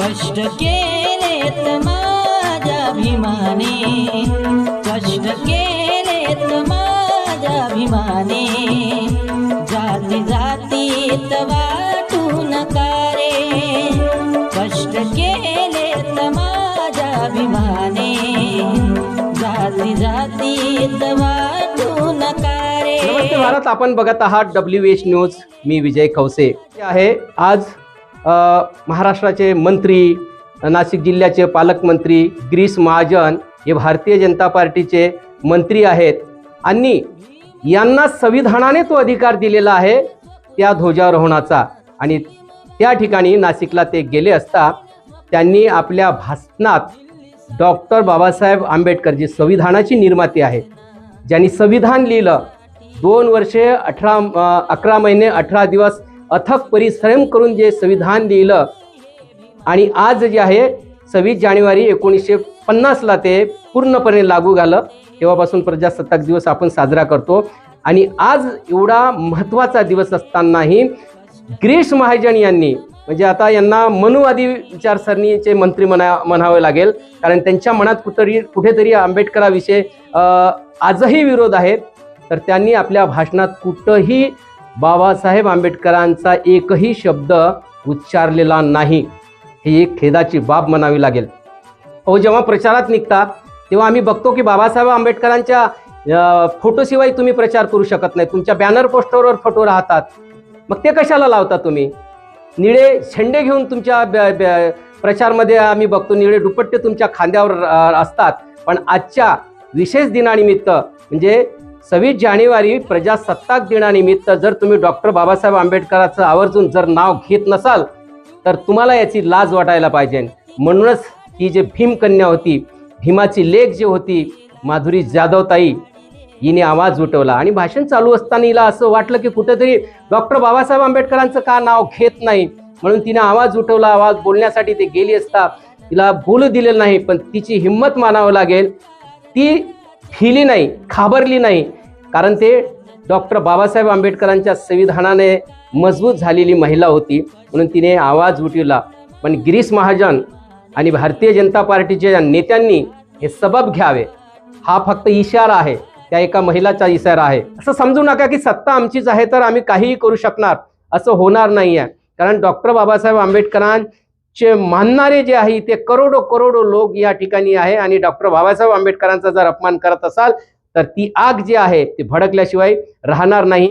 कष्ट केलेत माझ्या भीमाने, कष्ट केलेत माझ्या भीमाने, जाती जातीत वाटू नका रे, कष्ट केलेत माझ्या भीमाने, जाती जातीत वाटू नका रे. नमस्ते भारत, आपण बघत आहात WH न्यूज. मी विजय खवसे आहे. आज महाराष्ट्राचे मंत्री, नाशिक जिल्ह्याचे पालकमंत्री गिरीश महाजन हे भारतीय जनता पार्टीचे मंत्री आहेत आणि यांना संविधानाने तो अधिकार दिलेला आहे त्या ध्वजारोहणाचा. आणि त्या ठिकाणी नाशिकला ते गेले असता त्यांनी आपल्या भाषणात डॉक्टर बाबासाहेब आंबेडकर जी संविधानाची निर्माती आहे, ज्यांनी संविधान लिहिलं, 2 वर्षे 11 महिने 18 दिवस अथक परिश्रम करून जे संविधान लिहिलं आणि आज जे आहे 26 जानेवारी 1950ला ते पूर्णपणे लागू झालं. तेव्हापासून प्रजासत्ताक दिवस आपण साजरा करतो. आणि आज एवढा महत्त्वाचा दिवस असतानाही गिरीश महाजन यांनी, म्हणजे आता यांना मनुवादी विचारसरणीचे मंत्री म्हणावे लागेल, कारण त्यांच्या मनात कुठेतरी आंबेडकराविषयी आजही विरोध आहे. तर त्यांनी आपल्या भाषणात कुठंही बाबासाहेब आंबेडकरांचा एकही शब्द उच्चारलेला नाही. ही एक खेदाची बाब म्हणावी लागेल. जेव्हा प्रचारात निघतात तेव्हा आम्ही बघतो की बाबासाहेब आंबेडकरांच्या फोटोशिवाय तुम्ही प्रचार करू शकत नाही. तुमच्या बॅनर पोस्टरवर फोटो राहतात, मग ते कशाला लावता तुम्ही? निळे झेंडे घेऊन तुमच्या प्रचारमध्ये आम्ही बघतो, निळे दुपट्टे तुमच्या खांद्यावर असतात. पण आजच्या विशेष दिनानिमित्त म्हणजे 26 जानेवारी प्रजासत्ताक दिनानिमित्त जर तुम्ही डॉक्टर बाबासाहेब आंबेडकरांचं आवर्जून जर नाव घेत नसाल तर तुम्हाला याची लाज वाटायला पाहिजे. म्हणूनच ही जे भीमकन्या होती, भीमाची लेक जी होती माधुरी जाधवताई, हिने आवाज उठवला आणि भाषण चालू असताना हिला असं वाटलं की कुठेतरी डॉक्टर बाबासाहेब आंबेडकरांचं का नाव घेत नाही, म्हणून तिने आवाज उठवला. आवाज बोलण्यासाठी ते गेली असता तिला बोलू दिलेलं नाही, पण तिची हिंमत मानावं लागेल. ती भिली नाही, घाबरली नाही, कारण ते डॉक्टर बाबासाहेब आंबेडकरांच्या संविधानाने मजबूत झालेली महिला होती, म्हणून तिने आवाज उठवला. पण गिरीश महाजन आणि भारतीय जनता पार्टीच्या नेत्यांनी हे सबब घ्यावे. हा फक्त इशारा आहे, त्या एका महिलाचा इशारा आहे. असं समजू नका की सत्ता आमचीच आहे तर आम्ही काहीही करू शकणार, असं होणार नाही आहे. कारण डॉक्टर बाबासाहेब आंबेडकरांचे मानणारे जे आहे ते करोडो लोक या ठिकाणी आहे. आणि डॉक्टर बाबासाहेब आंबेडकरांचा जर अपमान करत असाल तर ती आग जी आहे ती भडकल्याशिवाय राहणार नाही.